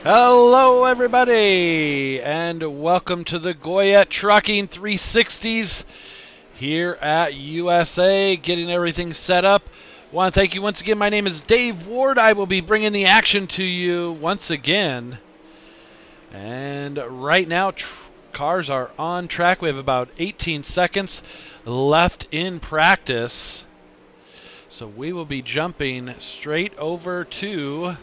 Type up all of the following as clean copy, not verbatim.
Hello, everybody, and welcome to the Goyet Trucking 360s here at USA, getting everything set up. I want to thank you once again. My name is Dave Ward. I will be bringing the action to you once again. And right now, cars are on track. We have about 18 seconds left in practice. So we will be jumping straight over to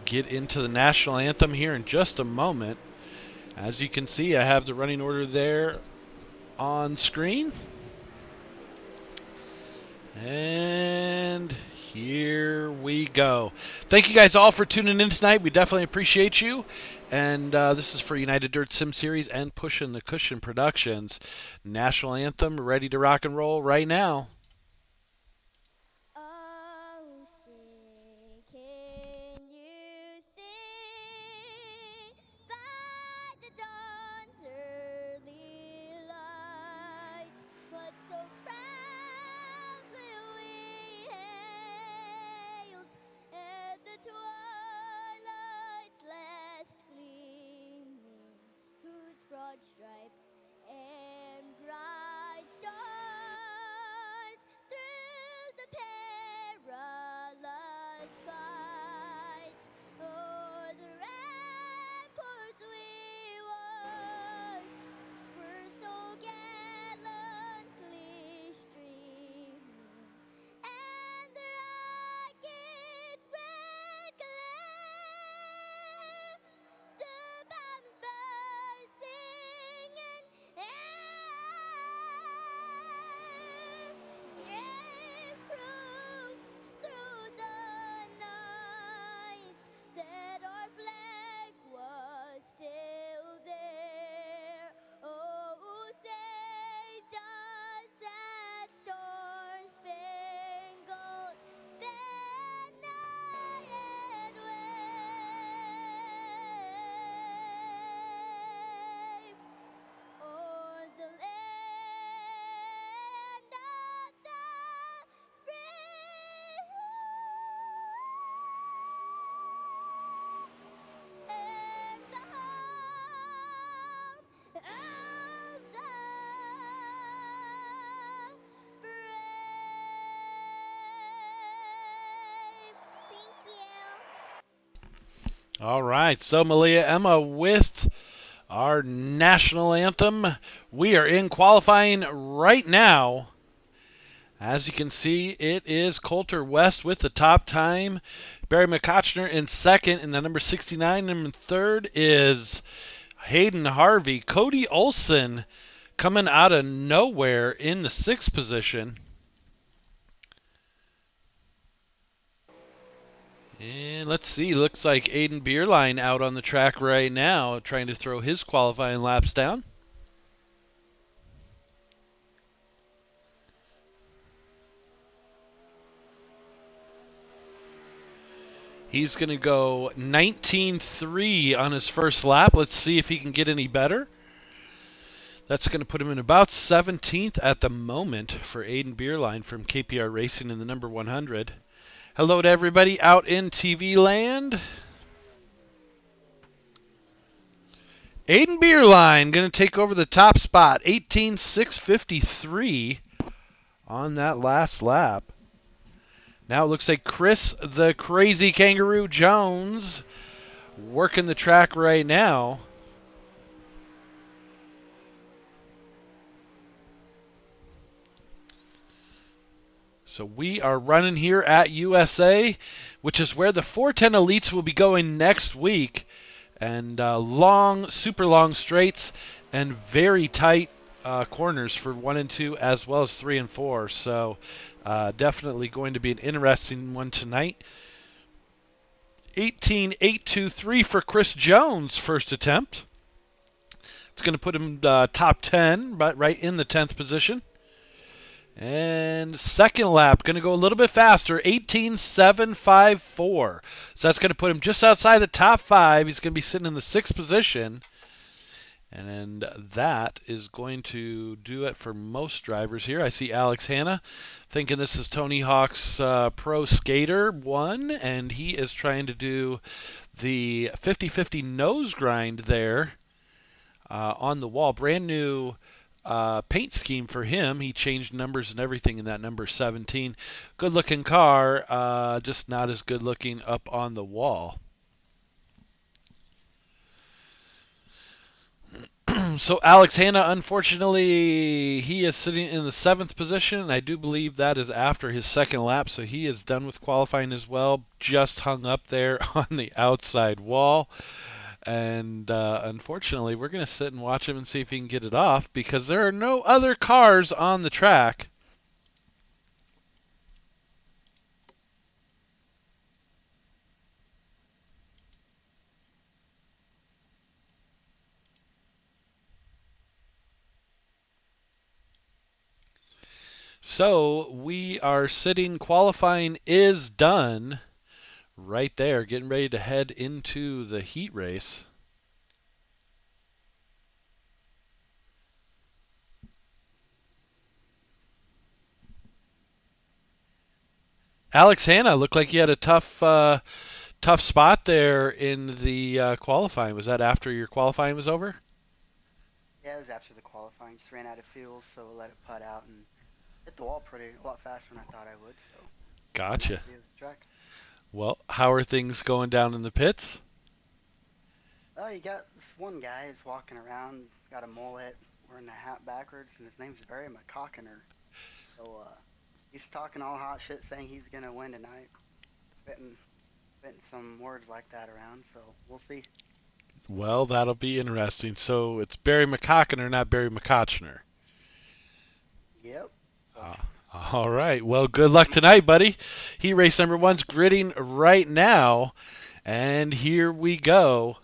get into the national anthem here in just a moment. As you can see, I have the running order there on screen. And here we go. Thank you guys all for tuning in tonight. We definitely appreciate you. And this is for United Dirt Sim Series and Pushin' the Cushion Productions. National anthem ready to rock and roll right now. Broad stripes and bright stars through the perilous fight o'er the ramparts we watched were so gallantly streaming, and the rockets' red glare, the bombs bursting in air, gave proof through the night that our flag was still there. Oh, say does that star-spangled banner yet wave o'er the land of the free and the home of the brave. Thank you. All right, so Malia Emma with our national anthem. We are in qualifying right now. As you can see, it is Coulter West with the top time. Barry McCotchner in second, and the number 69. And in third is Hayden Harvey. Cody Olson coming out of nowhere in the sixth position. And let's see, looks like Aiden Beerline out on the track right now, trying to throw his qualifying laps down. He's going to go 19.3 on his first lap. Let's see if he can get any better. That's going to put him in about 17th at the moment for Aiden Beerline from KPR Racing in the number 100. Hello to everybody out in TV land. Aiden Beerline going to take over the top spot, 18.653 on that last lap. Now it looks like Chris the Crazy Kangaroo Jones working the track right now. So we are running here at USA, which is where the 410 Elites will be going next week. And long, super long straights and very tight corners for 1 and 2 as well as 3 and 4. So definitely going to be an interesting one tonight. 18.823 for Chris Jones' first attempt. It's going to put him top 10, but right in the 10th position. And second lap, going to go a little bit faster, 18.754. So that's going to put him just outside the top 5. He's going to be sitting in the 6th position. And that is going to do it for most drivers here. I see Alex Hanna thinking this is Tony Hawk's Pro Skater 1, and he is trying to do the 50-50 nose grind there on the wall. Brand new paint scheme for him. He changed numbers and everything in that number 17. Good looking car, just not as good looking up on the wall. So Alex Hanna, unfortunately, he is sitting in the 7th position. I do believe that is after his second lap, so he is done with qualifying as well. Just hung up there on the outside wall. And unfortunately, we're going to sit and watch him and see if he can get it off because there are no other cars on the track. So we are sitting, qualifying is done right there, getting ready to head into the heat race. Alex Hanna looked like he had a tough spot there in the qualifying. Was that after your qualifying was over? Yeah, it was after the qualifying. Just ran out of fuel, so let it putt out and hit the wall a lot faster than I thought I would. So Gotcha. nice view of the track. Well, how are things going down in the pits? Oh, you got this one guy who's walking around, got a mullet, wearing the hat backwards, and his name's Barry McCockiner. So he's talking all hot shit, saying he's gonna win tonight. Spitting some words like that around. So we'll see. Well, that'll be interesting. So it's Barry McCockiner, not Barry McCochner. Yep. All right. Well, good luck tonight, buddy. Heat race number 1's gridding right now. And here we go.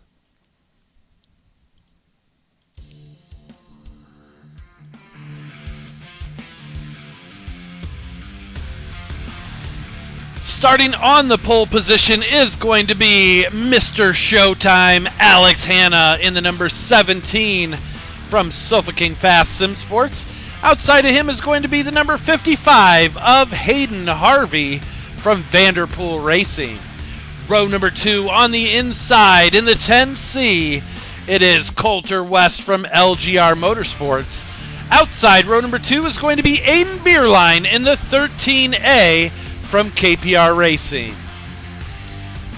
Starting on the pole position is going to be Mr. Showtime, Alex Hanna in the number 17 from Sofa King Fast Sim Sports. Outside of him is going to be the number 55 of Hayden Harvey from Vanderpool Racing. Row number 2 on the inside in the 10C, it is Coulter West from LGR Motorsports. Outside row number 2 is going to be Aiden Beerline in the 13A from KPR Racing.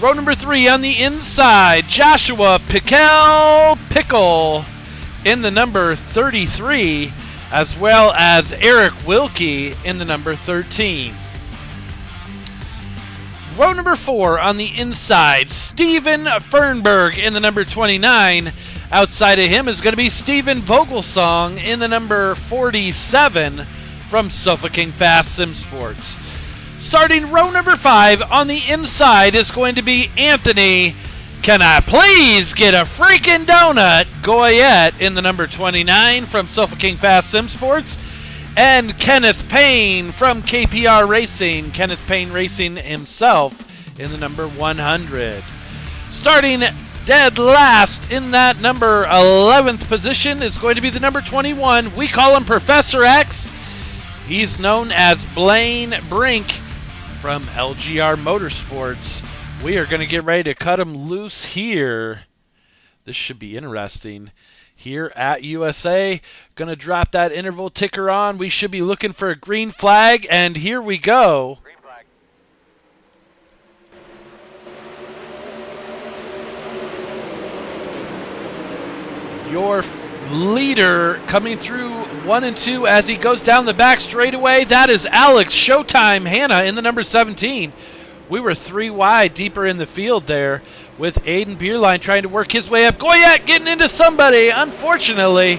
Row number 3 on the inside, Joshua Pickle in the number 33, as well as Eric Wilkie in the number 13. Row number 4 on the inside, Steven Fernberg in the number 29. Outside of him is going to be Steven Vogelsong in the number 47 from Sofa King Fast Sim Sports. Starting row number 5 on the inside is going to be Anthony, can I please get a freaking donut, Goyet in the number 29 from Sofa King Fast Sim Sports. And Kenneth Payne from KPR Racing, Kenneth Payne Racing himself in the number 100. Starting dead last in that number 11th position is going to be the number 21. We call him Professor X. He's known as Blaine Brink from LGR Motorsports. We are going to get ready to cut him loose here. This should be interesting. Here at USA, going to drop that interval ticker on. We should be looking for a green flag, and here we go. Green flag. Your leader coming through 1 and 2 as he goes down the back straightaway. That is Alex Showtime Hanna in the number 17. We were 3 wide deeper in the field there with Aiden Beerline trying to work his way up. Goyet getting into somebody, unfortunately.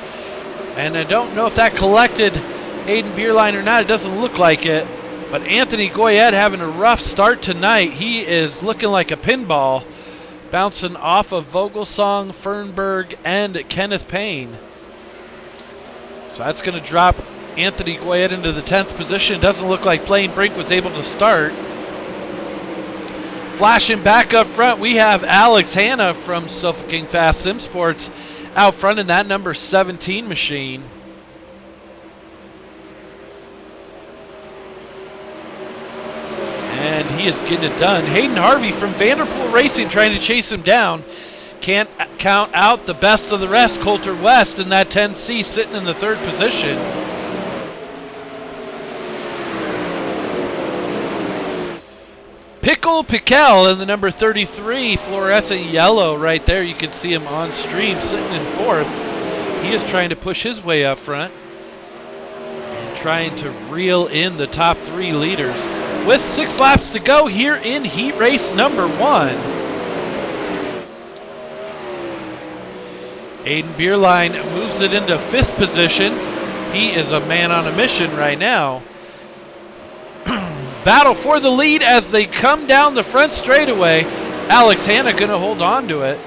And I don't know if that collected Aiden Beerline or not. It doesn't look like it. But Anthony Goyet having a rough start tonight. He is looking like a pinball, bouncing off of Vogelsong, Fernberg, and Kenneth Payne. So that's going to drop Anthony Goyet into the 10th position. It doesn't look like Blaine Brink was able to start. Flashing back up front, we have Alex Hanna from Sofa King Fast Sim Sports. out front in that number 17 machine. And he is getting it done. Hayden Harvey from Vanderpool Racing trying to chase him down. Can't count out the best of the rest. Coulter West in that 10C sitting in the third position. Pickle Piquel in the number 33, fluorescent yellow right there. You can see him on stream sitting in fourth. He is trying to push his way up front. Trying to reel in the top 3 leaders. With 6 laps to go here in heat race number 1. Aiden Bierlein moves it into 5th position. He is a man on a mission right now. Battle for the lead as they come down the front straightaway. Alex Hanna going to hold on to it.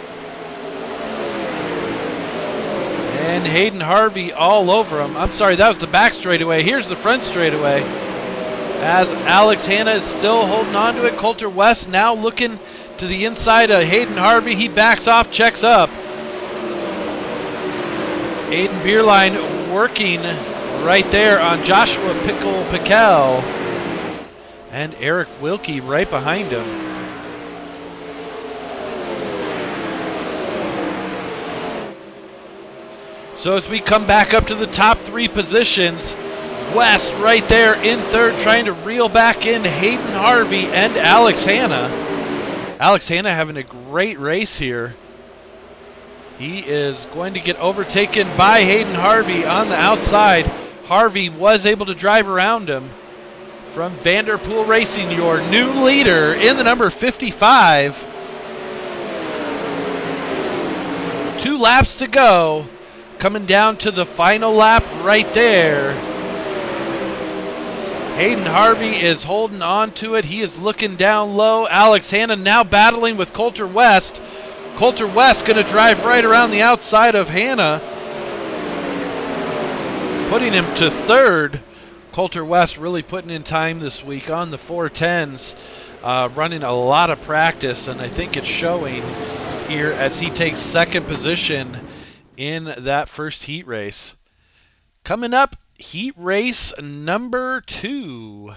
And Hayden Harvey all over him. I'm sorry, that was the back straightaway. Here's the front straightaway. As Alex Hanna is still holding on to it. Coulter West now looking to the inside of Hayden Harvey. He backs off, checks up. Aiden Bierlein working right there on Joshua Pickle Piquel. And Eric Wilkie right behind him. So as we come back up to the top 3 positions, West right there in third, trying to reel back in Hayden Harvey and Alex Hanna. Alex Hanna having a great race here. He is going to get overtaken by Hayden Harvey on the outside. Harvey was able to drive around him. From Vanderpool Racing, your new leader in the number 55. 2 laps to go. Coming down to the final lap right there. Hayden Harvey is holding on to it. He is looking down low. Alex Hanna now battling with Coulter West. Coulter West going to drive right around the outside of Hanna, putting him to third. Coulter West really putting in time this week on the 410s, running a lot of practice, and I think it's showing here as he takes second position in that first heat race. Coming up, heat race number 2.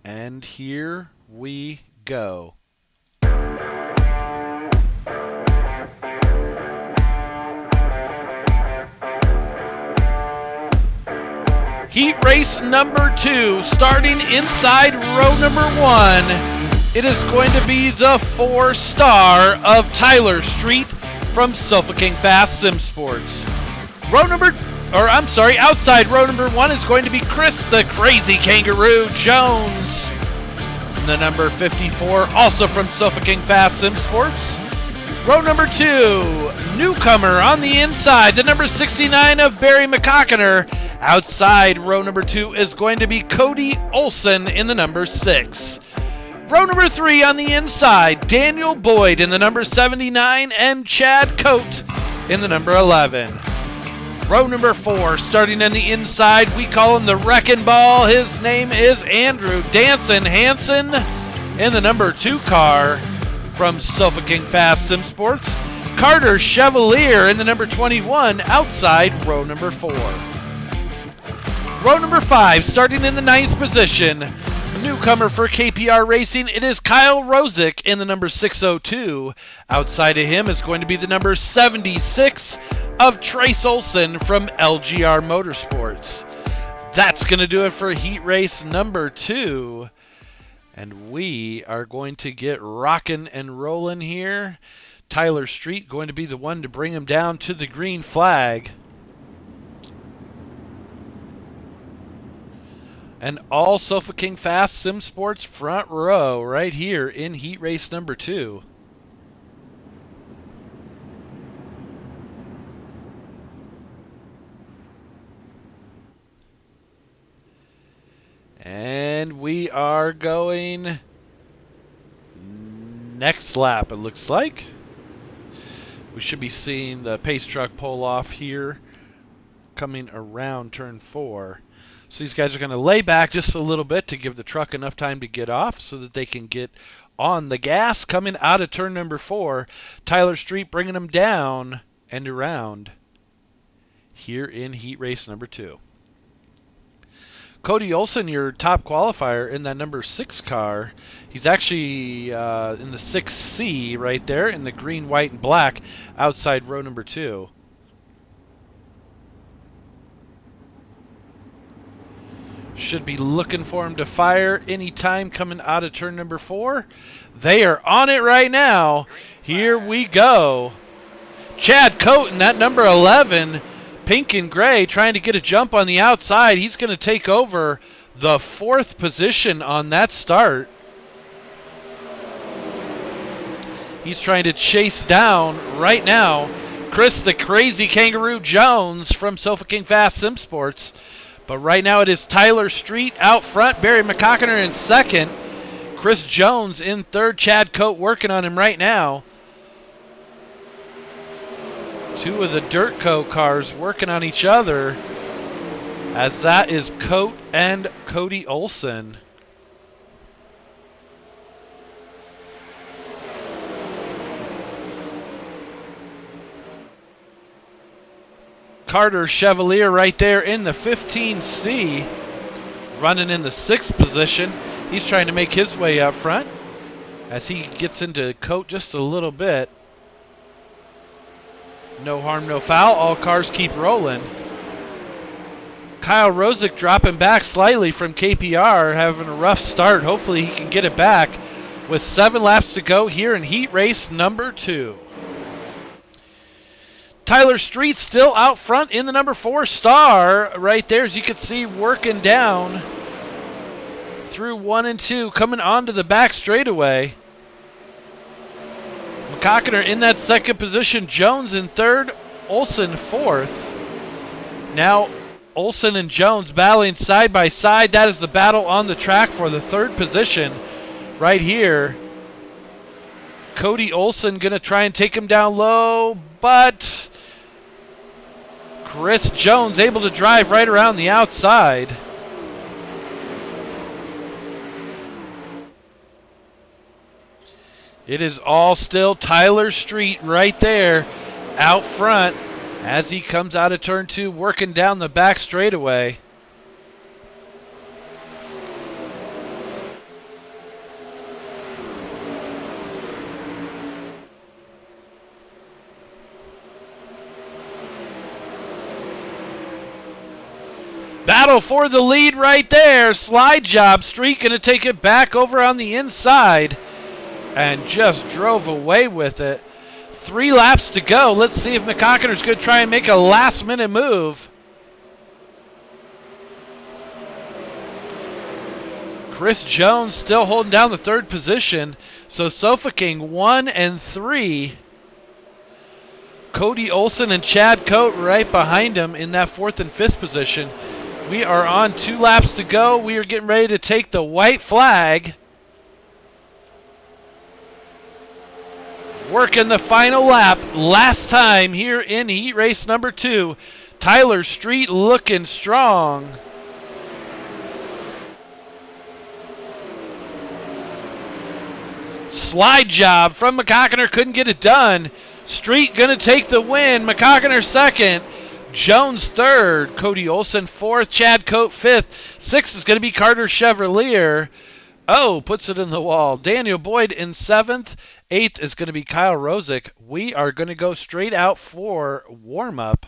And here we go. Heat race number 2, starting inside row number 1. It is going to be the 4-star of Tyler Street from Sofa King Fast Sim Sports. Outside row number 1 is going to be Chris the Crazy Kangaroo Jones. The number 54, also from Sofa King Fast Sim Sports. Row number 2, newcomer on the inside, the number 69 of Barry McCockiner. Outside row number 2 is going to be Cody Olson in the number 6. Row number 3 on the inside, Daniel Boyd in the number 79 and Chad Coate in the number 11. Row number 4, starting on the inside, we call him the Wrecking Ball. His name is Andrew Danson Hansen in the number 2 car from Sofa King Fast Sim Sports. Carter Chevalier in the number 21 outside row number 4. Row number 5, starting in the 9th position, newcomer for KPR Racing, it is Kyle Rosick in the number 602. Outside of him is going to be the number 76 of Trace Olson from LGR Motorsports. That's going to do it for heat race number 2. And we are going to get rocking and rolling here. Tyler Street going to be the one to bring him down to the green flag. And all Sofa King Fast Sim Sports front row right here in heat race number 2. And we are going next lap, it looks like. We should be seeing the pace truck pull off here coming around turn 4. So these guys are going to lay back just a little bit to give the truck enough time to get off so that they can get on the gas coming out of turn number 4. Tyler Street bringing him down and around here in heat race number 2. Cody Olsen, your top qualifier in that number 6 car. He's actually in the 6C right there in the green, white, and black outside row number 2. Should be looking for him to fire anytime coming out of turn number 4. They are on it right now. Here we go. Chad Cote in that number 11, pink and gray, trying to get a jump on the outside. He's going to take over the 4th position on that start. He's trying to chase down right now Chris the Crazy Kangaroo Jones from Sofa King Fast Sim Sports. But right now it is Tyler Street out front, Barry McCockiner in 2nd, Chris Jones in 3rd, Chad Cote working on him right now. 2 of the Dirt Co cars working on each other, as that is Cote and Cody Olsen. Carter Chevalier right there in the 15C, running in the 6th position. He's trying to make his way up front as he gets into Cote just a little bit. No harm, no foul. All cars keep rolling. Kyle Rosick dropping back slightly from KPR, having a rough start. Hopefully he can get it back with 7 laps to go here in heat race number 2. Tyler Street still out front in the number 4 star right there, as you can see, working down through 1 and 2, coming onto the back straightaway. McCockiner in that 2nd position, Jones in 3rd, Olsen 4th. Now Olsen and Jones battling side by side. That is the battle on the track for the 3rd position right here. Cody Olsen going to try and take him down low, but Chris Jones able to drive right around the outside. It is all still Tyler Street right there out front as he comes out of turn 2, working down the back straightaway. Battle for the lead right there. Slide job. Street going to take it back over on the inside and just drove away with it. 3 laps to go. Let's see if McCocker's going to try and make a last-minute move. Chris Jones still holding down the 3rd position. So Sofa King 1 and 3. Cody Olsen and Chad Cote right behind him in that 4th and 5th position. We are on 2 laps to go. We are getting ready to take the white flag. Working the final lap. Last time here in heat race number 2. Tyler Street looking strong. Slide job from McCockiner. Couldn't get it done. Street going to take the win. McCockiner 2nd. Jones 3rd, Cody Olsen 4th, Chad Cote 5th, 6th is going to be Carter Chevalier. Oh, puts it in the wall. Daniel Boyd in 7th, 8th is going to be Kyle Rosick. We are going to go straight out for warm-up.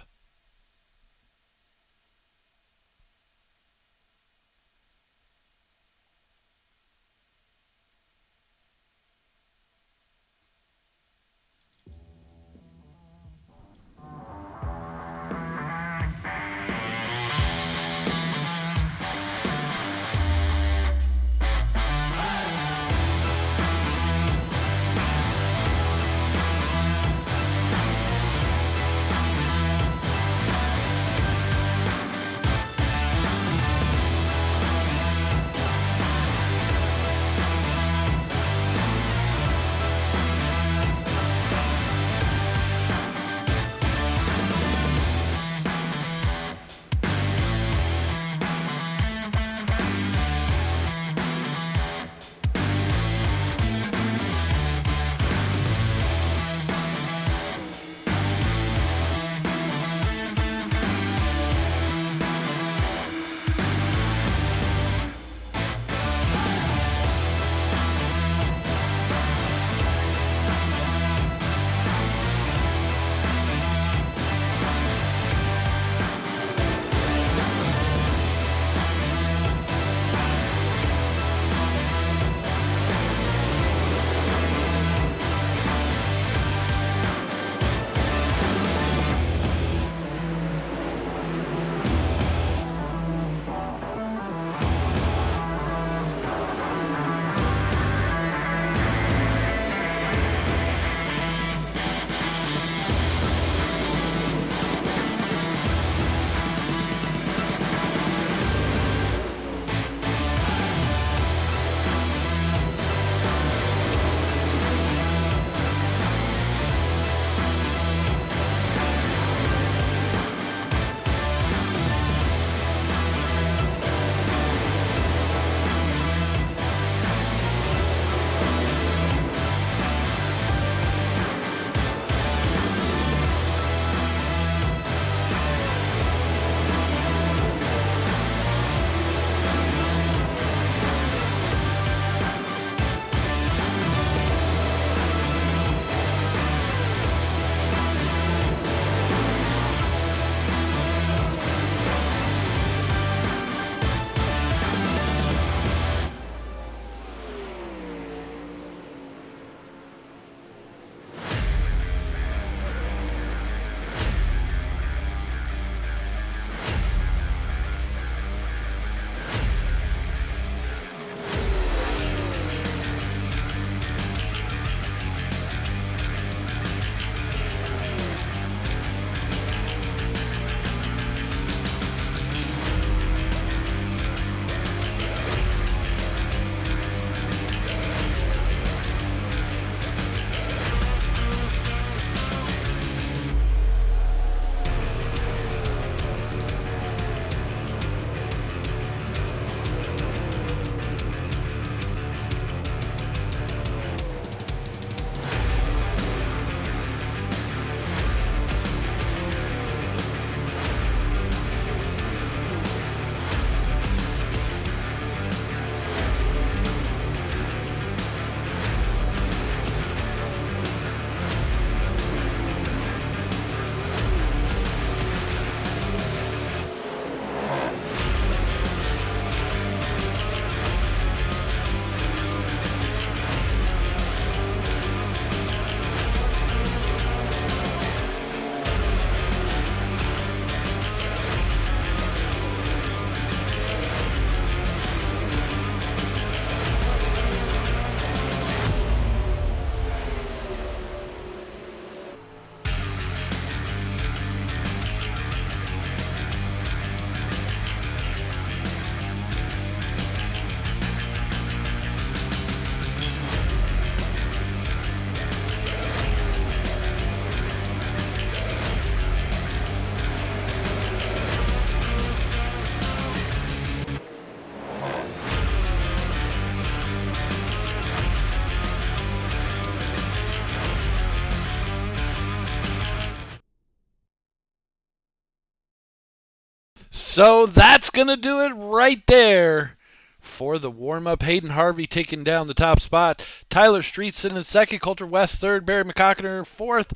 So that's going to do it right there for the warm-up. Hayden Harvey taking down the top spot. Tyler Street sitting in second. Coulter West third. Barry McCockiner fourth.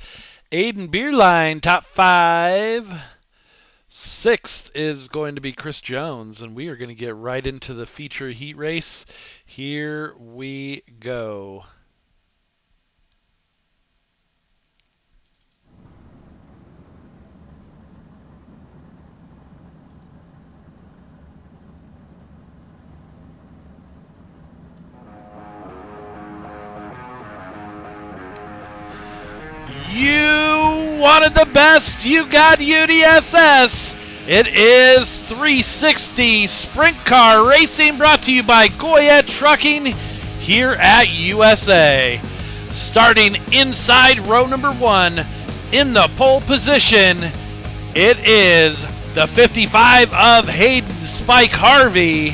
Aiden Beerline top five. Sixth is going to be Chris Jones, and we are going to get right into the feature heat race. Here we go. You wanted the best, you got UDSS. It is 360 Sprint Car Racing, brought to you by Goyet Trucking here at USA. Starting inside row number one, in the pole position, it is the 55 of Hayden Spike Harvey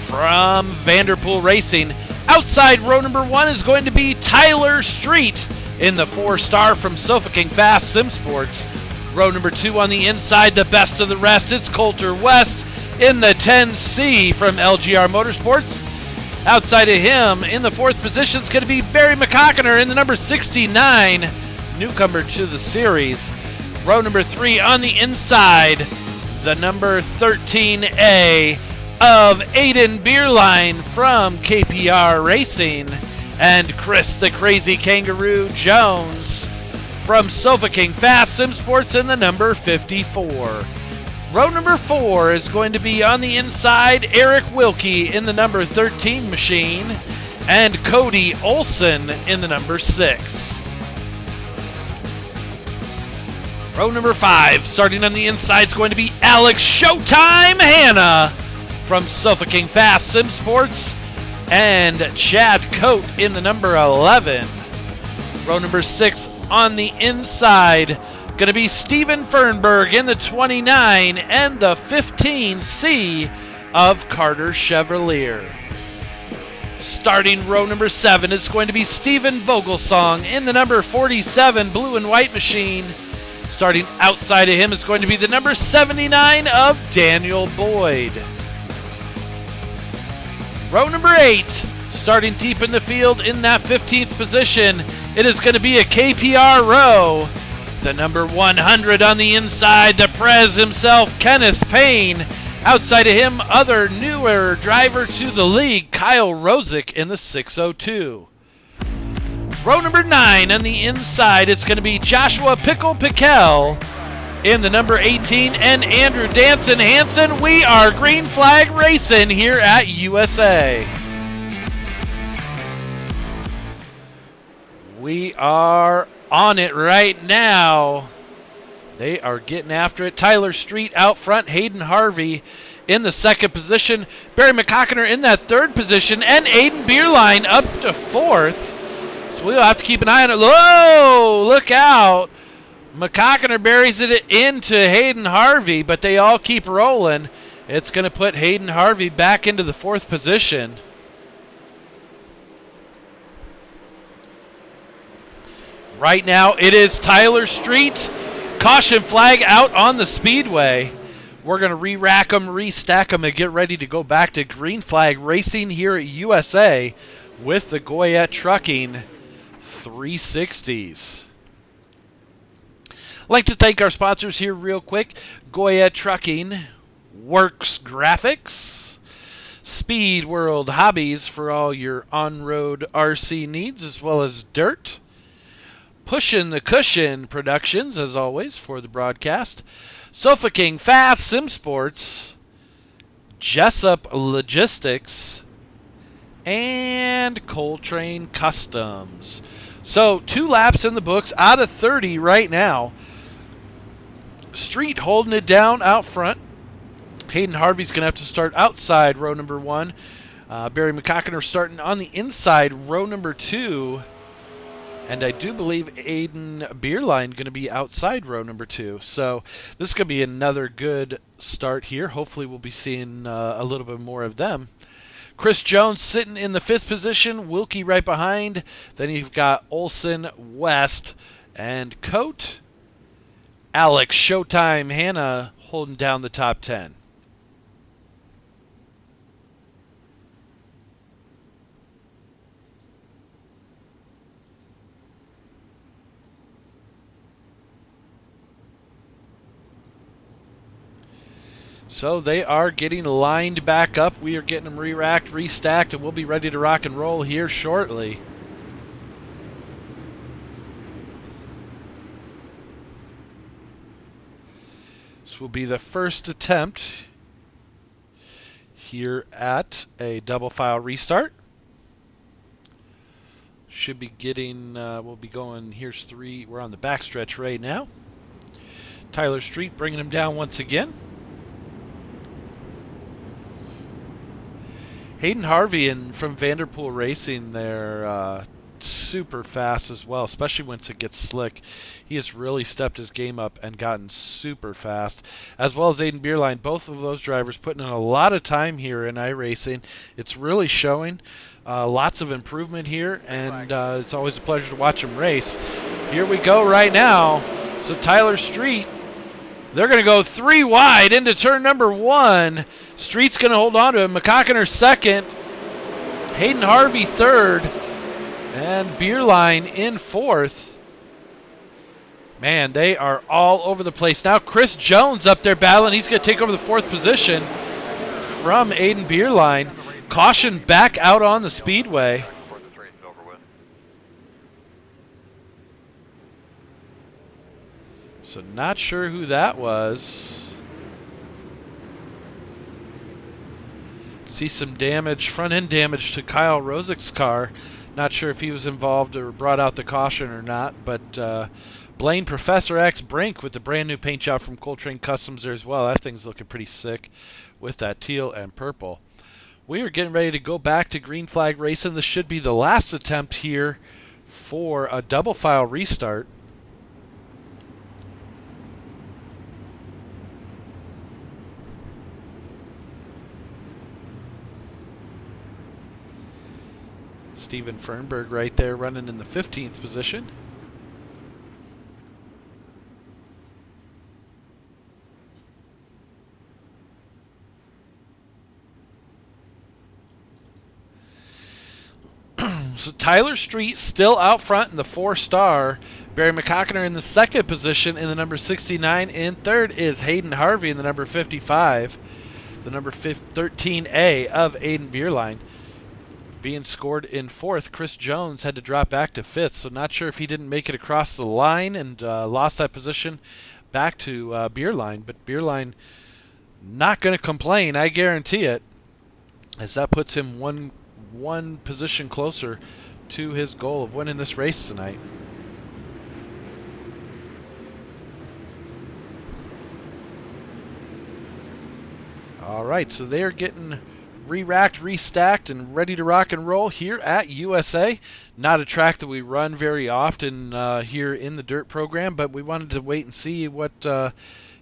from Vanderpool Racing. Outside row number one is going to be Tyler Street in the 4-star from Sofa King Fast Sim Sports. Row number two on the inside, the best of the rest, it's Coulter West in the 10C from LGR Motorsports. Outside of him, in the 4th position, is going to be Barry McCockiner in the number 69, newcomer to the series. Row number 3 on the inside, the number 13A of Aiden Beerline from KPR Racing, and Chris the Crazy Kangaroo Jones from Sofa King Fast Sim Sports in the number 54. Row number 4 is going to be on the inside, Eric Wilkie in the number 13 machine, and Cody Olson in the number 6. Row number 5, starting on the inside, is going to be Alex Showtime Hanna from Sofa King Fast Sim Sports, and Chad Coate in the number 11. Row number 6 on the inside, going to be Steven Fernberg in the 29 and the 15C of Carter Chevalier. Starting row number 7 is going to be Steven Vogelsong in the number 47 blue and white machine. Starting outside of him is going to be the number 79 of Daniel Boyd. Row number 8, starting deep in the field in that 15th position, it is going to be a KPR row. The number 100 on the inside, the Prez himself, Kenneth Payne. Outside of him, other newer driver to the league, Kyle Rosick in the 602. Row number 9 on the inside, it's going to be Joshua Pickle Piquel in the number 18, and Andrew Danson Hansen. We are green flag racing here at USA. We are on it right now. They are getting after it. Tyler Street out front, Hayden Harvey in the 2nd position, Barry McCockiner in that 3rd position, and Aiden Beerline up to 4th. So we'll have to keep an eye on it. Whoa, look out. McCockiner buries it into Hayden Harvey, but they all keep rolling. It's going to put Hayden Harvey back into the 4th position. Right now it is Tyler Street. Caution flag out on the speedway. We're going to re-rack them, restack them, and get ready to go back to green flag racing here at USA with the Goyet Trucking 360s. I'd like to thank our sponsors here real quick. Goyet Trucking, Works Graphics, Speed World Hobbies for all your on-road RC needs as well as dirt. Pushin' the Cushion Productions, as always, for the broadcast. Sofa King Fast Sim Sports, Jessup Logistics, and Coltrane Customs. So 2 laps in the books out of 30 right now. Street holding it down out front. Hayden Harvey's going to have to start outside row number 1. Barry McCockiner starting on the inside row number 2. And I do believe Aiden Beerline going to be outside row number 2. So this could be another good start here. Hopefully we'll be seeing a little bit more of them. Chris Jones sitting in the 5th position. Wilkie right behind. Then you've got Olson, West, and Coate. Alex Showtime Hannah holding down the top 10. So they are getting lined back up. We are getting them re-racked, restacked, and we'll be ready to rock and roll here shortly. This will be the first attempt here at a double file restart. Should be getting, we'll be going, here's 3, we're on the backstretch right now. Tyler Street bringing him down once again. Hayden Harvey from Vanderpool Racing, they're super fast as well, especially once it gets slick. He has really stepped his game up and gotten super fast, as well as Aiden Beerline. Both of those drivers putting in a lot of time here in iRacing. It's really showing. Lots of improvement here, and it's always a pleasure to watch them race. Here we go right now. So Tyler Street, they're going to go 3 wide into turn number 1. Street's going to hold on to him. McCockiner second. Hayden Harvey third. And Beerline in fourth. Man, they are all over the place. Now Chris Jones up there battling. He's going to take over the 4th position from Aiden Beerline. Caution back out on the speedway. So not sure who that was. See some damage, front end damage to Kyle Rosick's car. Not sure if he was involved or brought out the caution or not, but Blaine Professor X Brink with the brand new paint job from Coltrane Customs there as well. That thing's looking pretty sick with that teal and purple. We are getting ready to go back to green flag racing. This should be the last attempt here for a double file restart. Steven Fernberg right there running in the 15th position. So Tyler Street still out front in the 4-star. Barry McCockiner in the 2nd position in the number 69. In 3rd is Hayden Harvey in the number 55. The number 13A of Aiden Beerline. Being scored in 4th, Chris Jones had to drop back to 5th, so not sure if he didn't make it across the line and lost that position back to Beerline. But Beerline not going to complain, I guarantee it, as that puts him one position closer to his goal of winning this race tonight. All right, so they're getting re-racked, restacked, and ready to rock and roll here at USA. Not a track that we run very often here in the dirt program, but we wanted to wait and see what it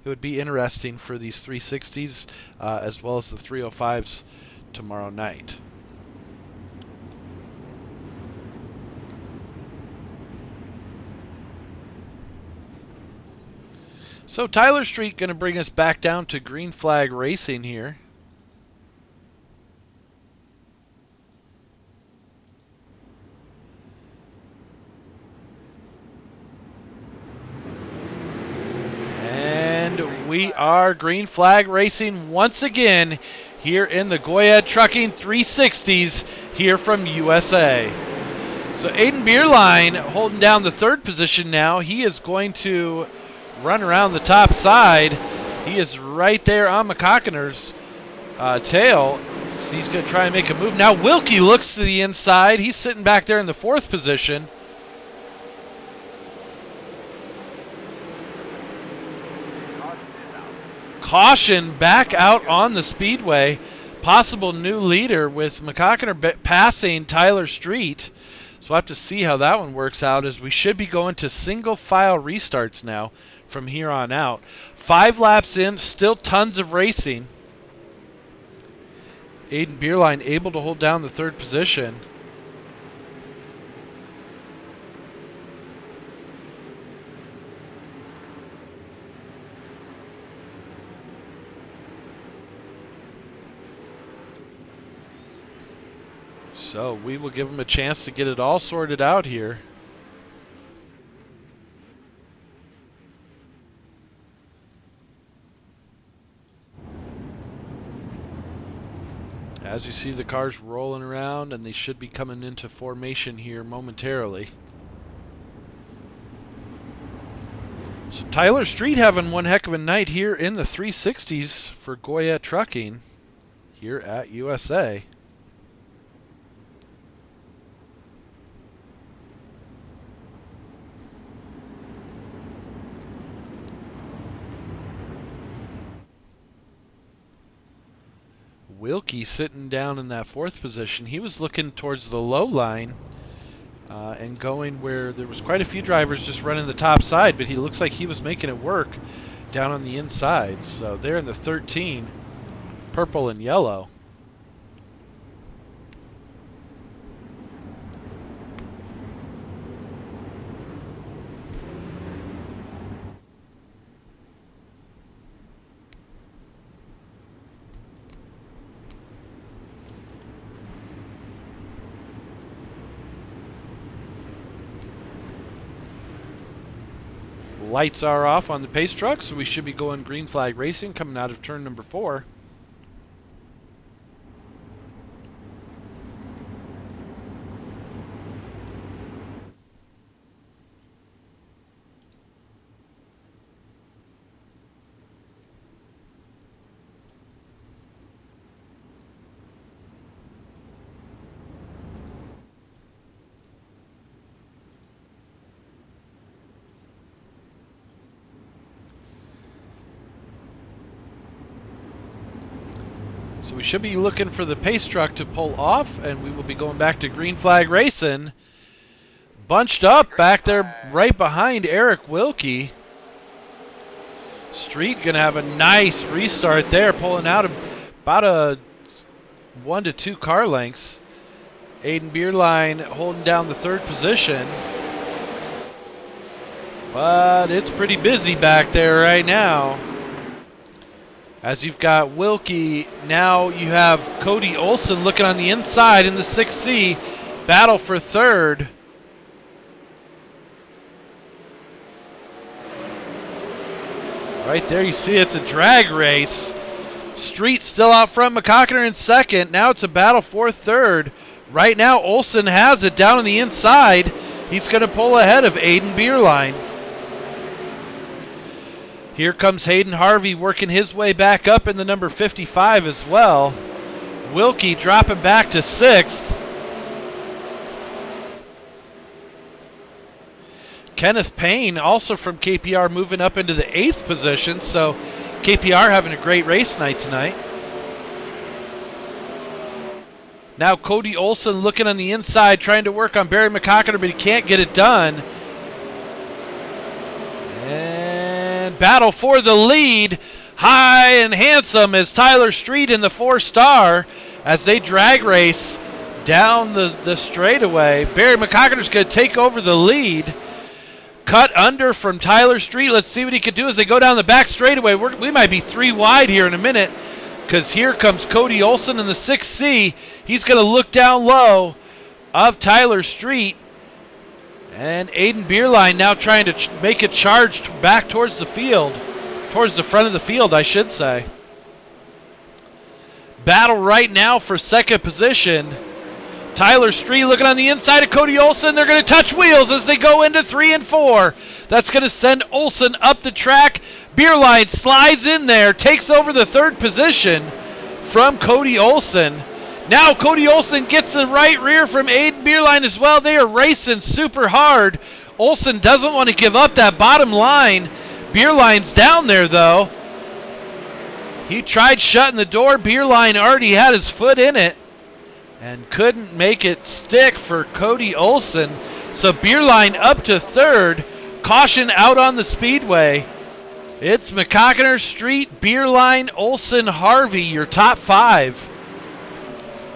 would be interesting for these 360s as well as the 305s tomorrow night. So Tyler Street going to bring us back down to green flag racing here. And we are green flag racing once again here in the Goyet Trucking 360s here from USA. So Aiden Beerline holding down the 3rd position now. He is going to run around the top side. He is right there on McCockiner's tail. So he's going to try and make a move. Now Wilkie looks to the inside. He's sitting back there in the 4th position. Caution back out on the speedway. Possible new leader with McCockiner passing Tyler Street. So we'll have to see how that one works out, as we should be going to single file restarts now from here on out. 5 laps in, still tons of racing. Aiden Beerline able to hold down the 3rd position. So we will give them a chance to get it all sorted out here. As you see the cars rolling around, and they should be coming into formation here momentarily. So Tyler Street having one heck of a night here in the 360s for Goyet Trucking here at USA. Wilkie sitting down in that fourth position. He was looking towards the low line and going where there was quite a few drivers just running the top side, but he looks like he was making it work down on the inside. So they're in the 13, purple and yellow. Lights are off on the pace truck, so we should be going green flag racing coming out of turn number 4. So we should be looking for the pace truck to pull off, and we will be going back to green flag racing. Bunched up back there right behind Eric Wilkie. Street going to have a nice restart there, pulling out about a 1 to 2 car lengths. Aiden Beerline holding down the third position. But it's pretty busy back there right now. As you've got Wilkie, now you have Cody Olson looking on the inside in the 6C. Battle for third. Right there you see it's a drag race. Street still out front, McCockner in second. Now it's a battle for third. Right now Olson has it down on the inside. He's going to pull ahead of Aiden Beerline. Here comes Hayden Harvey working his way back up in the number 55 as well. Wilkie dropping back to 6th. Kenneth Payne, also from KPR, moving up into the 8th position. So KPR having a great race night tonight. Now Cody Olson looking on the inside, trying to work on Barry McCockner, but he can't get it done. And battle for the lead. High and handsome is Tyler Street in the 4-star as they drag race down the straightaway. Barry McCockner's going to take over the lead. Cut under from Tyler Street. Let's see what he can do as they go down the back straightaway. We might be 3 wide here in a minute, because here comes Cody Olson in the 6C. He's going to look down low of Tyler Street. And Aiden Beerline now trying to make a charge back towards the field. Towards the front of the field, I should say. Battle right now for second position. Tyler Street looking on the inside of Cody Olson. They're going to touch wheels as they go into 3 and 4. That's going to send Olson up the track. Beerline slides in there, takes over the third position from Cody Olson. Now Cody Olson gets the right rear from Aiden Beerline as well. They are racing super hard. Olson doesn't want to give up that bottom line. Beerline's down there though. He tried shutting the door. Beerline already had his foot in it and couldn't make it stick for Cody Olson. So Beerline up to third. Caution out on the speedway. It's McCockner, Street, Beerline, Olson, Harvey, your top 5.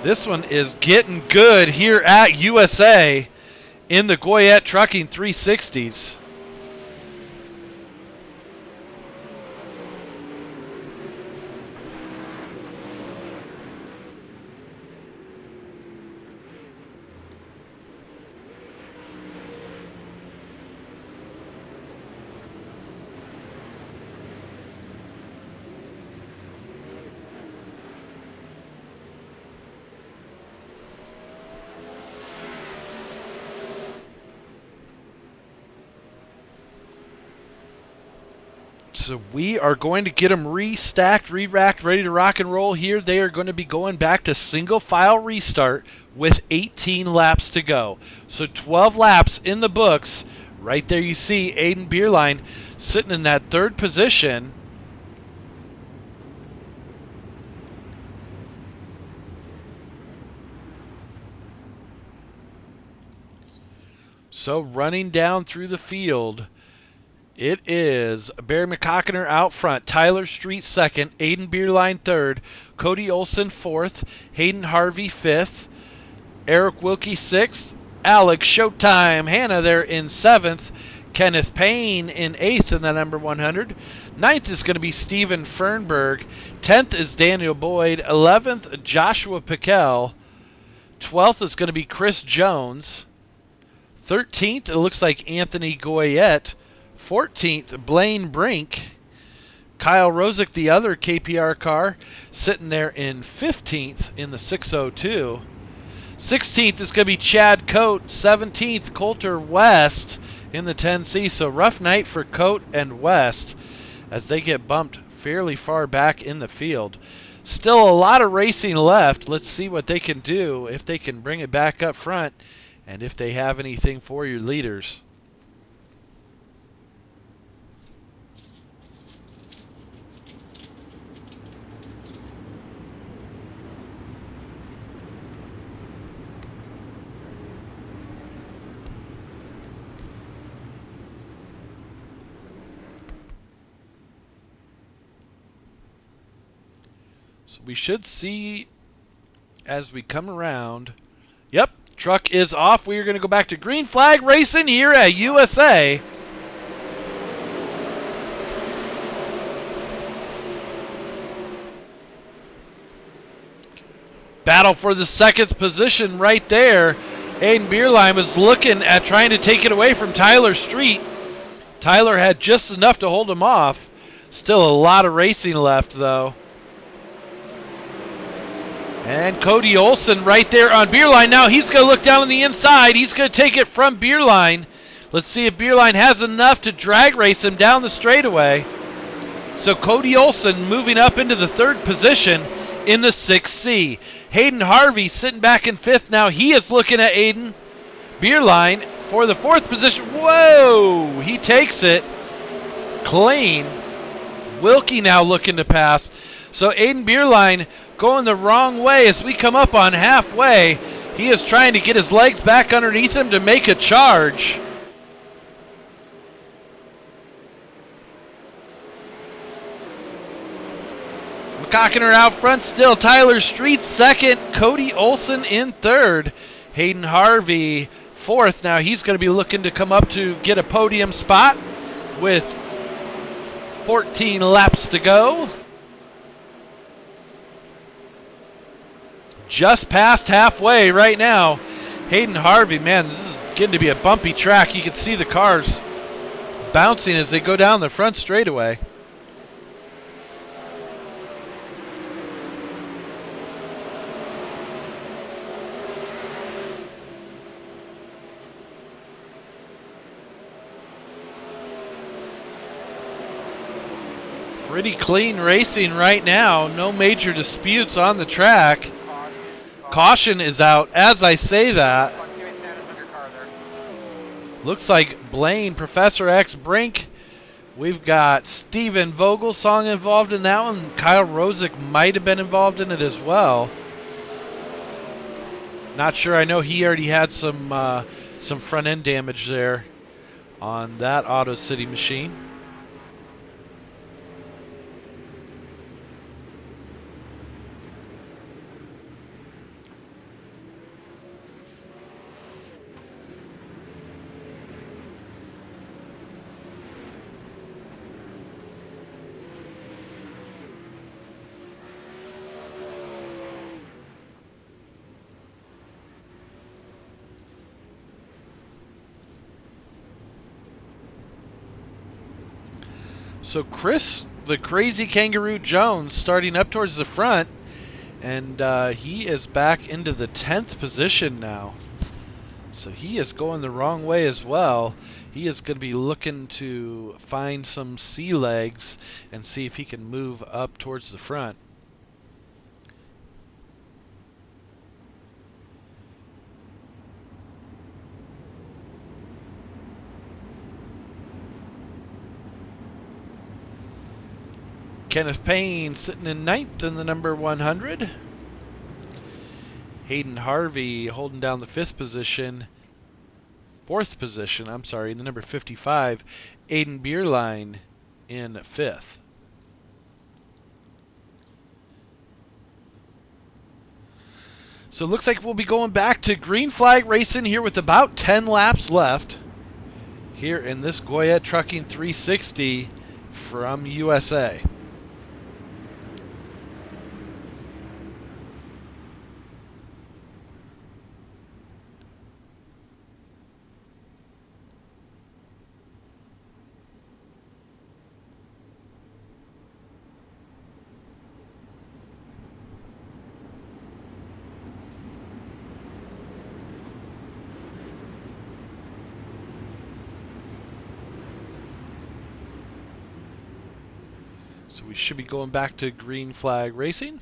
This one is getting good here at USA in the Goyet Trucking 360s. So we are going to get them restacked, re-racked, ready to rock and roll here. They are going to be going back to single file restart with 18 laps to go. So 12 laps in the books. Right there you see Aiden Bierlein sitting in that third position. So running down through the field, it is Barry McCockiner out front, Tyler Street second, Aiden Bierlein third, Cody Olson fourth, Hayden Harvey fifth, Eric Wilkie sixth, Alex Showtime Hannah there in seventh, Kenneth Payne in eighth in the number 100. Ninth is going to be Steven Fernberg. 10th is Daniel Boyd. 11th, Joshua Piquel. 12th is going to be Chris Jones. 13th, it looks like Anthony Goyet. 14th, Blaine Brink. Kyle Rosick, the other KPR car, sitting there in 15th in the 602. 16th is going to be Chad Coate. 17th, Coulter West in the 10C. So rough night for Coate and West as they get bumped fairly far back in the field. Still a lot of racing left. Let's see what they can do, if they can bring it back up front, and if they have anything for your leaders. So we should see as we come around. Yep, truck is off. We are going to go back to green flag racing here at USA. Battle for the second position right there. Aiden Bierlein was looking at trying to take it away from Tyler Street. Tyler had just enough to hold him off. Still a lot of racing left, though. And Cody Olson right there on Bierlein. Now he's going to look down on the inside. He's going to take it from Bierlein. Let's see if Bierlein has enough to drag race him down the straightaway. So Cody Olson moving up into the third position in the 6C. Hayden Harvey sitting back in fifth. Now he is looking at Aiden Bierlein for the fourth position. Whoa! He takes it clean. Wilkie now looking to pass. So Aiden Bierlein going the wrong way as we come up on halfway. He is trying to get his legs back underneath him to make a charge. McCockiner out front still. Tyler Street second. Cody Olson in third. Hayden Harvey fourth. Now he's going to be looking to come up to get a podium spot with 14 laps to go. Just past halfway right now. Hayden Harvey, man, this is getting to be a bumpy track. You can see the cars bouncing as they go down the front straightaway. Pretty clean racing right now. No major disputes on the track. Caution is out as I say that. Looks like Blaine, Professor X, Brink. We've got Steven Vogelsong involved in that one. Kyle Rosick might have been involved in it as well. Not sure. I know he already had some front end damage there on that Auto City machine. So Chris, the crazy Kangaroo Jones, starting up towards the front, and he is back into the 10th position now. So he is going the wrong way as well. He is going to be looking to find some sea legs and see if he can move up towards the front. Kenneth Payne sitting in ninth in the number 100. Hayden Harvey holding down the fourth position, in the number 55. Aiden Bierlein in fifth. So it looks like we'll be going back to green flag racing here with about 10 laps left here in this Goyet Trucking 360 from USA. So we should be going back to green flag racing.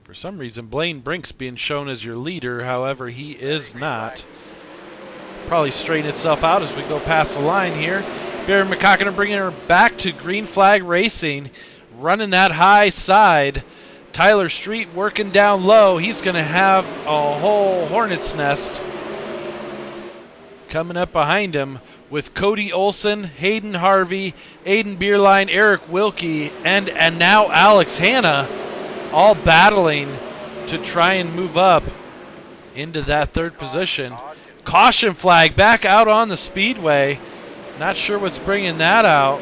For some reason, Blaine Brink's being shown as your leader. However, he is not. Probably straighten itself out as we go past the line here. Barry McCockiner bringing her back to green flag racing. Running that high side. Tyler Street working down low. He's going to have a whole hornet's nest coming up behind him with Cody Olson, Hayden Harvey, Aiden Bierlein, Eric Wilkie, and now Alex Hanna, all battling to try and move up into that third position. Caution flag back out on the speedway. Not sure what's bringing that out.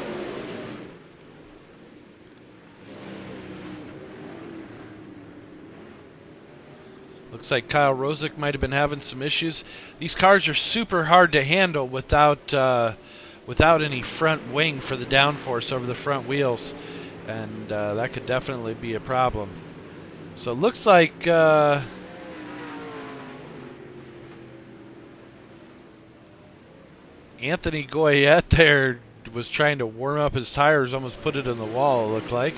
Looks like Kyle Rosick might have been having some issues. These cars are super hard to handle without any front wing for the downforce over the front wheels, and that could definitely be a problem. So it looks like Anthony Goyet there was trying to warm up his tires, almost put it in the wall, it looked like.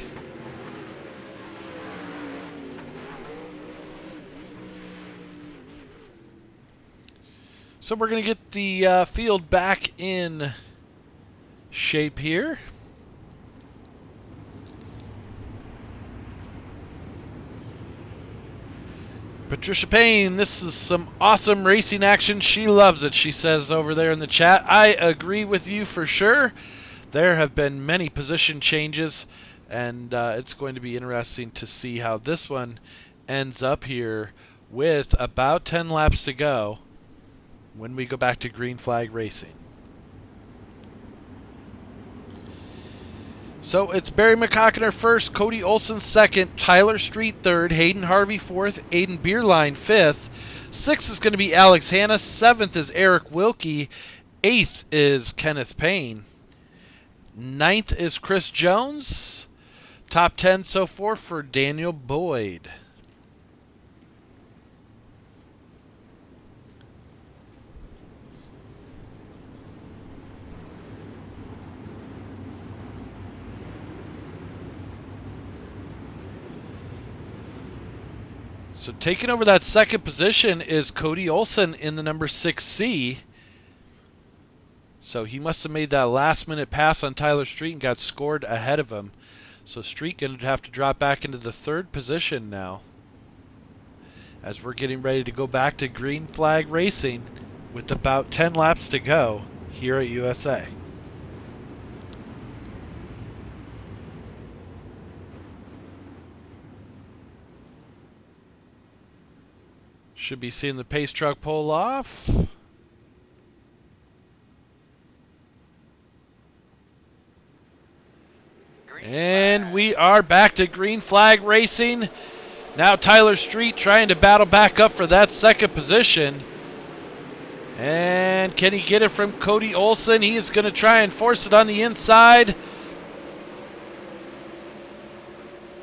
So we're going to get the field back in shape here. Patricia Payne, this is some awesome racing action. She loves it, she says over there in the chat. I agree with you for sure. There have been many position changes, and it's going to be interesting to see how this one ends up here with about 10 laps to go when we go back to green flag racing. So it's Barry McCockiner first, Cody Olson second, Tyler Street third, Hayden Harvey fourth, Aiden Bierlein fifth. Sixth is going to be Alex Hanna. Seventh is Eric Wilkie. Eighth is Kenneth Payne. Ninth is Chris Jones. Top 10 so far for Daniel Boyd. So taking over that second position is Cody Olson in the number 6C. So he must have made that last minute pass on Tyler Street and got scored ahead of him. So Street going to have to drop back into the third position now, as we're getting ready to go back to green flag racing with about 10 laps to go here at USA. Should be seeing the pace truck pull off. And we are back to green flag racing. Now Tyler Street trying to battle back up for that second position. And can he get it from Cody Olson? He is going to try and force it on the inside.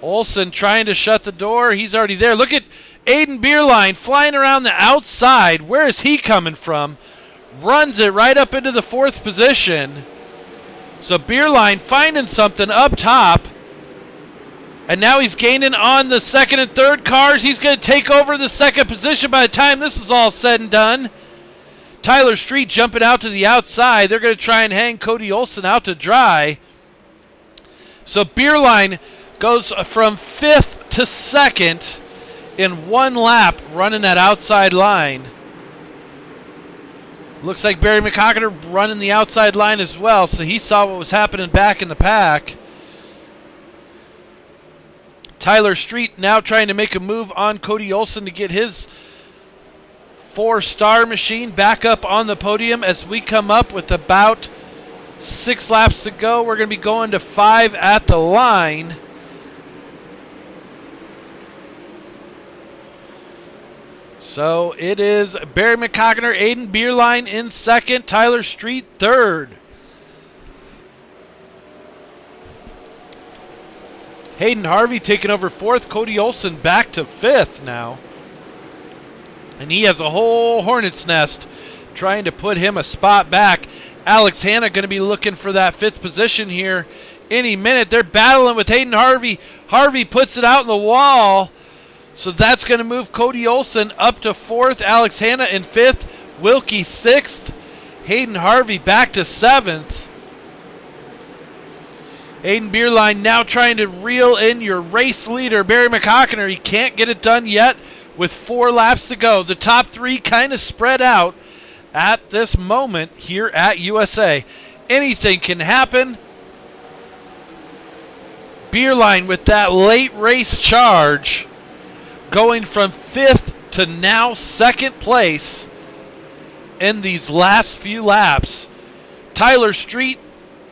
Olsen trying to shut the door. He's already there. Look at Aiden Beerline flying around the outside. Where is he coming from? Runs it right up into the fourth position. So Beerline finding something up top. And now he's gaining on the second and third cars. He's going to take over the second position by the time this is all said and done. Tyler Street jumping out to the outside. They're going to try and hang Cody Olsen out to dry. So Beerline goes from fifth to second in one lap running that outside line. Looks like Barry McCockiner running the outside line as well, so he saw what was happening back in the pack. Tyler Street now trying to make a move on Cody Olsen to get his four-star machine back up on the podium as we come up with about 6 laps to go. We're going to be going to 5 at the line. So it is Barry McCockiner, Aiden Beerline in second, Tyler Street third. Hayden Harvey taking over fourth, Cody Olsen back to fifth now. And he has a whole hornet's nest trying to put him a spot back. Alex Hanna going to be looking for that fifth position here any minute. They're battling with Hayden Harvey. Harvey puts it out in the wall. So that's going to move Cody Olsen up to fourth. Alex Hanna in fifth. Wilkie sixth. Hayden Harvey back to seventh. Aiden Beerline now trying to reel in your race leader, Barry McCockiner. He can't get it done yet with 4 laps to go. The top 3 kind of spread out at this moment here at USA. Anything can happen. Beerline with that late race charge going from 5th to now 2nd place in these last few laps. Tyler Street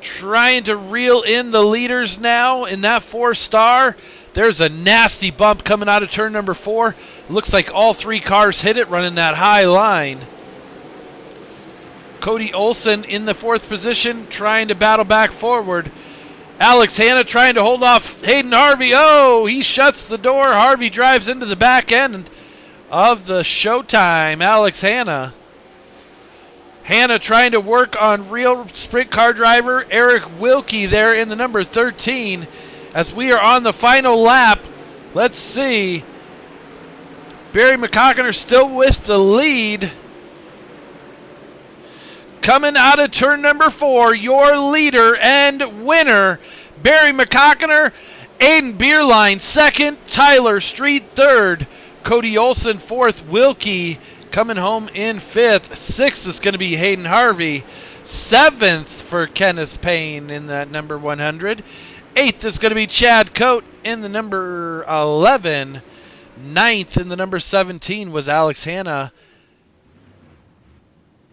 trying to reel in the leaders now in that 4-star. There's a nasty bump coming out of turn number 4. Looks like all 3 cars hit it running that high line. Cody Olsen in the 4th position trying to battle back forward. Alex Hanna trying to hold off Hayden Harvey. Oh, he shuts the door. Harvey drives into the back end of the Showtime. Alex Hanna. Hanna trying to work on real sprint car driver Eric Wilkie there in the number 13. As we are on the final lap, let's see. Barry McCockiner still with the lead. Coming out of turn number 4, your leader and winner, Barry McCockiner. Aiden Beerline second, Tyler Street third, Cody Olsen fourth, Wilkie coming home in 5th. 6th is going to be Hayden Harvey. 7th for Kenneth Payne in that number 100. 8th is going to be Chad Coate in the number 11. 9th in the number 17 was Alex Hanna.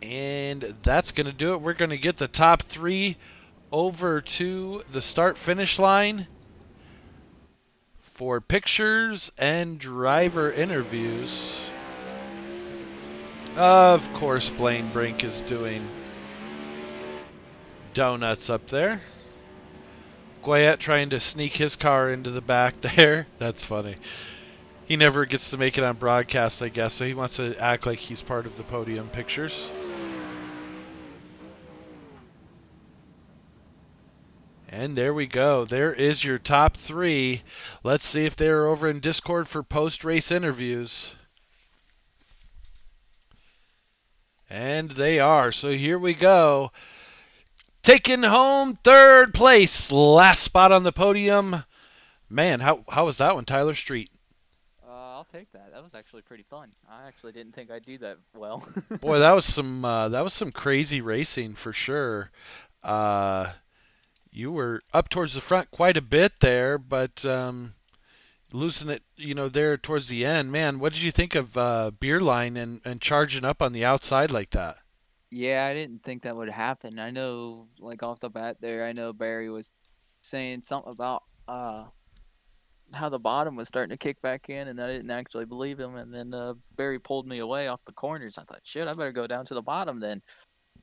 And that's going to do it. We're going to get the top 3 over to the start-finish line for pictures and driver interviews. Of course, Blaine Brink is doing donuts up there. Goyet trying to sneak his car into the back there. That's funny. He never gets to make it on broadcast, I guess, so he wants to act like he's part of the podium pictures. And there we go. There is your top 3. Let's see if they're over in Discord for post-race interviews. And they are. So here we go. Taking home 3rd place. Last spot on the podium. Man, how was that one, Tyler Street? I'll take that. That was actually pretty fun. I actually didn't think I'd do that well. Boy, that was some crazy racing for sure. You were up towards the front quite a bit there, but losing it, there towards the end. Man, what did you think of Beerline and charging up on the outside like that? Yeah, I didn't think that would happen. I know, like off the bat there, I know Barry was saying something about how the bottom was starting to kick back in, and I didn't actually believe him. And then Barry pulled me away off the corners. I thought, shit, I better go down to the bottom then.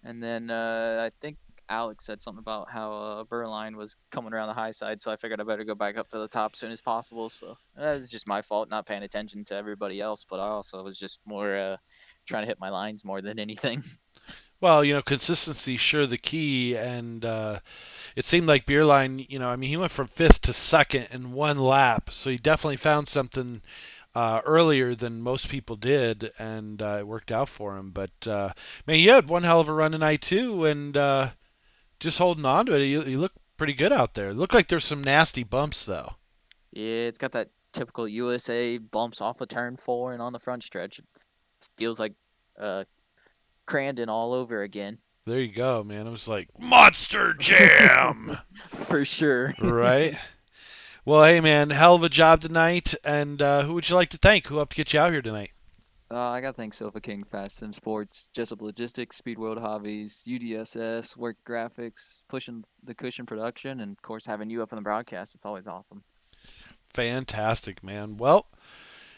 And then I think Alex said something about how Berline was coming around the high side, so I figured I better go back up to the top as soon as possible. So that was just my fault, not paying attention to everybody else. But I also was just more trying to hit my lines more than anything. Well, consistency sure the key, and it seemed like Beerline, I mean, he went from fifth to second in one lap, so he definitely found something earlier than most people did, and it worked out for him. But man, you had one hell of a run tonight too, and just holding on to it, you look pretty good out there. It looked like there's some nasty bumps though. Yeah, it's got that typical USA bumps off of turn 4 and on the front stretch. It feels like uh, Crandon all over again. There you go, man. It was like Monster Jam, For sure. right? Well, hey, man, hell of a job tonight. And who would you like to thank? Who helped get you out here tonight? I gotta thank Sofa King, Fast Sim Sports, Jessup Logistics, Speed World Hobbies, UDSS, Work Graphics, pushing the cushion production, and of course having you up on the broadcast. It's always awesome. Fantastic, man. Well,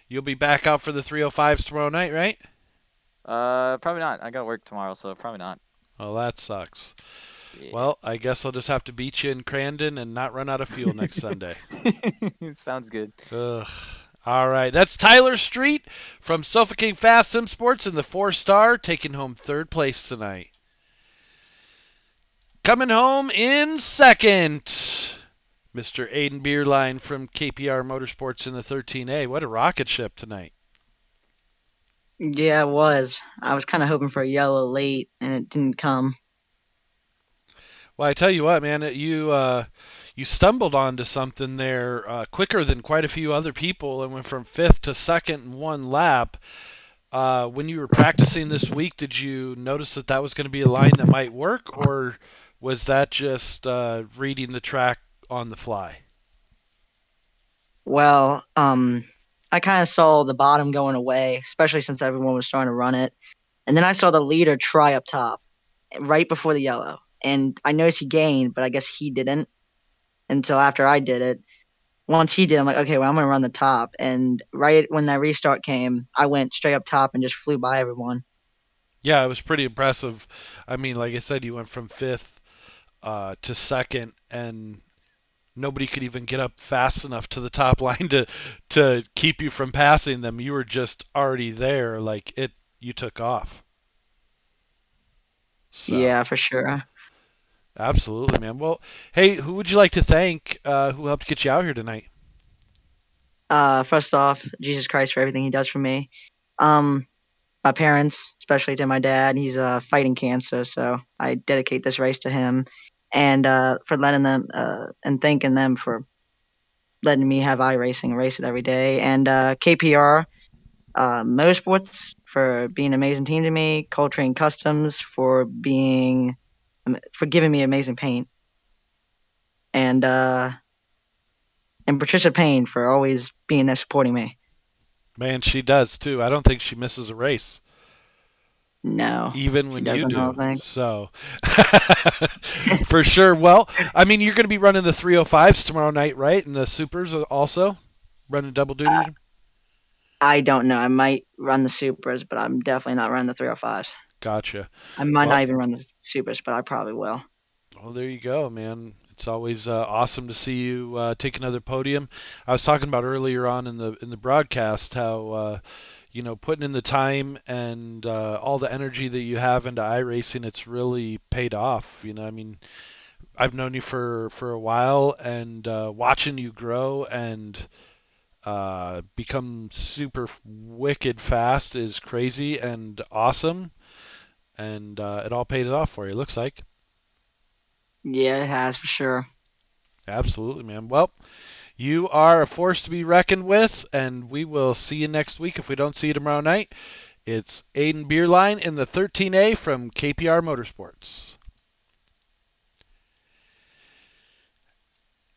you'll be back out for the 305s tomorrow night, right? Probably not. I gotta work tomorrow, so probably not. Well, that sucks. Yeah. Well, I guess I'll just have to beat you in Crandon and not run out of fuel next Sunday. Sounds good. Ugh. All right, that's Tyler Street from Sofa King Fast Sim Sports in the 4-star, taking home third place tonight. Coming home in second, Mr. Aiden Beerline from KPR Motorsports in the 13A. What a rocket ship tonight. Yeah, it was. I was kind of hoping for a yellow late, and it didn't come. Well, I tell you what, man, you stumbled onto something there quicker than quite a few other people and went from fifth to second in one lap. When you were practicing this week, did you notice that was going to be a line that might work, or was that just reading the track on the fly? Well, I kind of saw the bottom going away, especially since everyone was starting to run it. And then I saw the leader try up top right before the yellow. And I noticed he gained, but I guess he didn't until after I did it. Once he did, I'm like, okay, well, I'm going to run the top. And right when that restart came, I went straight up top and just flew by everyone. Yeah, it was pretty impressive. I mean, like I said, you went from fifth to second, and nobody could even get up fast enough to the top line to keep you from passing them. You were just already there, like you took off. So Yeah, for sure. absolutely, man. Well, hey, who would you like to thank? Who helped get you out here tonight? First off, Jesus Christ for everything he does for me. My parents, especially to my dad, he's fighting cancer, so I dedicate this race to him, and for letting them and thanking them for letting me have iRacing and race it every day, and KPR Motorsports for being an amazing team to me, Coltrane Customs for giving me amazing paint, and Patricia Payne for always being there supporting me. Man, she does too. I don't think she misses a race, No, even she when you doesn't. I do. don't think. So, for sure. Well, I mean, you're going to be running the 305s tomorrow night, right? And the supers also running double duty. I don't know. I might run the supers, but I'm definitely not running the 305s. Gotcha. I might Well, not even run the supers, but I probably will. well, there you go, man. It's always awesome to see you take another podium. I was talking about earlier on in the broadcast how putting in the time and all the energy that you have into iRacing, it's really paid off. I mean, I've known you for a while, and watching you grow and become super wicked fast is crazy and awesome, and it all paid it off for you. It looks like. Yeah, it has for sure. Absolutely, man. Well, you are a force to be reckoned with, and we will see you next week if we don't see you tomorrow night. It's Aiden Beerline in the 13A from KPR Motorsports.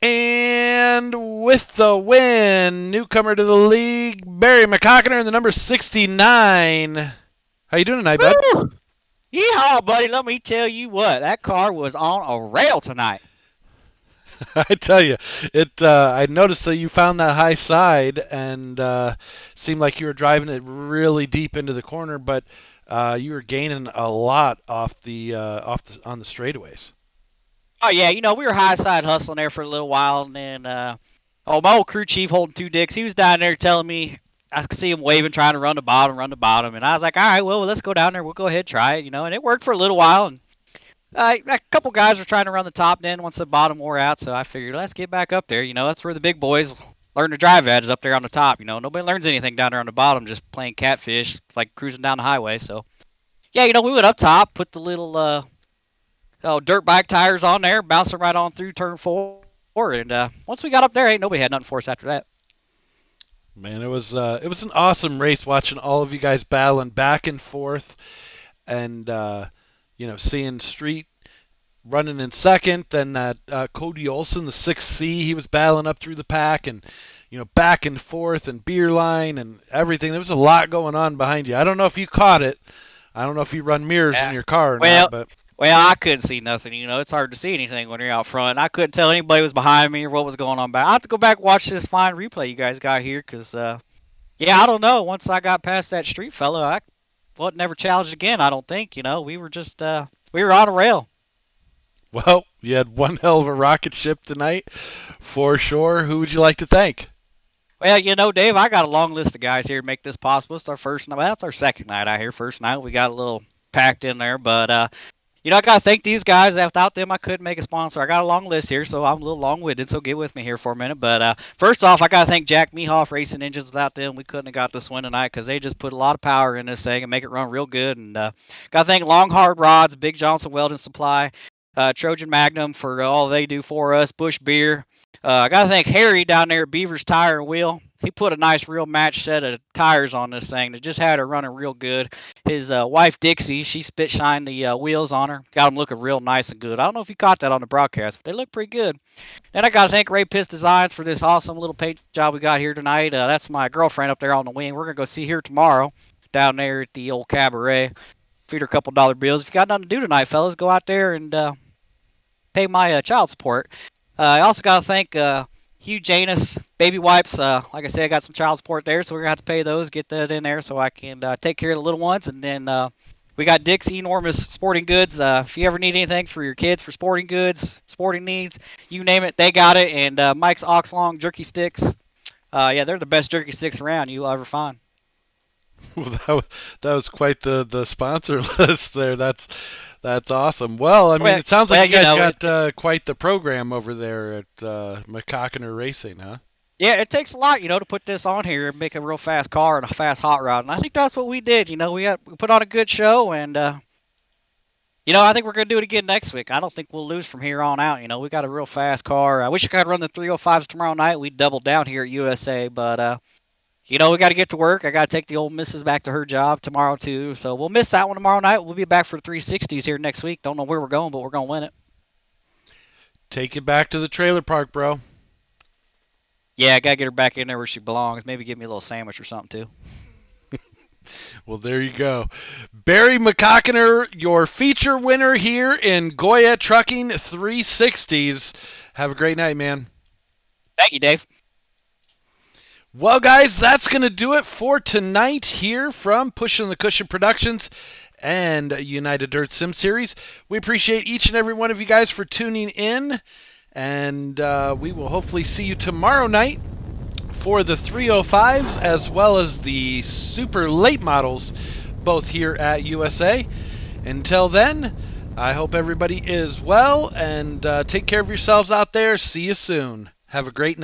And with the win, newcomer to the league, Barry McCockiner in the number 69. How you doing tonight, bud? Woo! Yeehaw, buddy. Let me tell you what. That car was on a rail tonight. I tell you, I noticed that you found that high side and seemed like you were driving it really deep into the corner, but you were gaining a lot on the straightaways. Oh yeah, we were high side hustling there for a little while, and then my old crew chief holding two dicks, he was down there telling me I could see him waving, trying to run the bottom, and I was like, all right, well, let's go down there, we'll go ahead and try it, and it worked for a little while, and a couple guys were trying to run the top then once the bottom wore out, so I figured let's get back up there, that's where the big boys learn to drive at, is up there on the top, nobody learns anything down there on the bottom, just playing catfish. It's like cruising down the highway. So yeah, we went up top, put the little dirt bike tires on there, bouncing right on through turn 4, and once we got up there, ain't nobody had nothing for us after that. Man, it was an awesome race watching all of you guys battling back and forth, and seeing Street running in second, then that Cody Olson, the 6C, he was battling up through the pack, and back and forth, and beer line and everything. There was a lot going on behind you. I don't know if you caught it. I don't know if you run mirrors in your car or not, but well, I couldn't see nothing. It's hard to see anything when you're out front. I couldn't tell anybody was behind me or what was going on back. I have to go back and watch this fine replay you guys got here, because I don't know. Once I got past that Street fellow, I wasn't never challenged again. I don't think. We were just we were on a rail. Well, you had one hell of a rocket ship tonight, for sure. Who would you like to thank? Well, Dave, I got a long list of guys here to make this possible. It's our first night. Well, that's our second night out here. First night, we got a little packed in there. But, I got to thank these guys. Without them, I couldn't make a sponsor. I got a long list here, so I'm a little long-winded, so get with me here for a minute. But first off, I got to thank Jack Mehoff Racing Engines. Without them, we couldn't have got this win tonight, because they just put a lot of power in this thing and make it run real good. And got to thank Long Hard Rods, Big Johnson Welding Supply, Trojan Magnum for all they do for us, Bush Beer. I got to thank Harry down there at Beaver's Tire and Wheel. He put a nice real match set of tires on this thing that just had her running real good. His wife Dixie, she spit shined the wheels on her, got them looking real nice and good. I don't know if you caught that on the broadcast, but they look pretty good. Then I got to thank Ray Piss Designs for this awesome little paint job we got here tonight. That's my girlfriend up there on the wing. We're going to go see her tomorrow down there at the old cabaret. Feed her a couple dollar bills. If you got nothing to do tonight, fellas, go out there and pay my child support. I also got to thank Hugh Janus, Baby Wipes. Like I said, I got some child support there, so we're going to have to pay those, get that in there so I can take care of the little ones. And then we got Dick's Enormous Sporting Goods. If you ever need anything for your kids for sporting goods, sporting needs, you name it, they got it. And Mike's Oxlong Jerky Sticks. They're the best jerky sticks around you'll ever find. Well, that was quite the sponsor list there. That's awesome. Well, I mean, it sounds like you guys got quite the program over there at McCockiner Racing, huh? Yeah, it takes a lot, to put this on here and make a real fast car and a fast hot rod. And I think that's what we did. We put on a good show, and I think we're gonna do it again next week. I don't think we'll lose from here on out. We got a real fast car. I wish I could run the 305s tomorrow night. We'd double down here at USA, but we got to get to work. I got to take the old missus back to her job tomorrow, too. So we'll miss that one tomorrow night. We'll be back for 360s here next week. Don't know where we're going, but we're going to win it. Take it back to the trailer park, bro. Yeah, I got to get her back in there where she belongs. Maybe give me a little sandwich or something, too. Well, there you go. Barry McCockiner, your feature winner here in Goyet Trucking 360s. Have a great night, man. Thank you, Dave. Well, guys, that's going to do it for tonight here from Pushing the Cushion Productions and United Dirt Sim Series. We appreciate each and every one of you guys for tuning in, and we will hopefully see you tomorrow night for the 305s as well as the super late models, both here at USA. Until then, I hope everybody is well, and take care of yourselves out there. See you soon. Have a great night.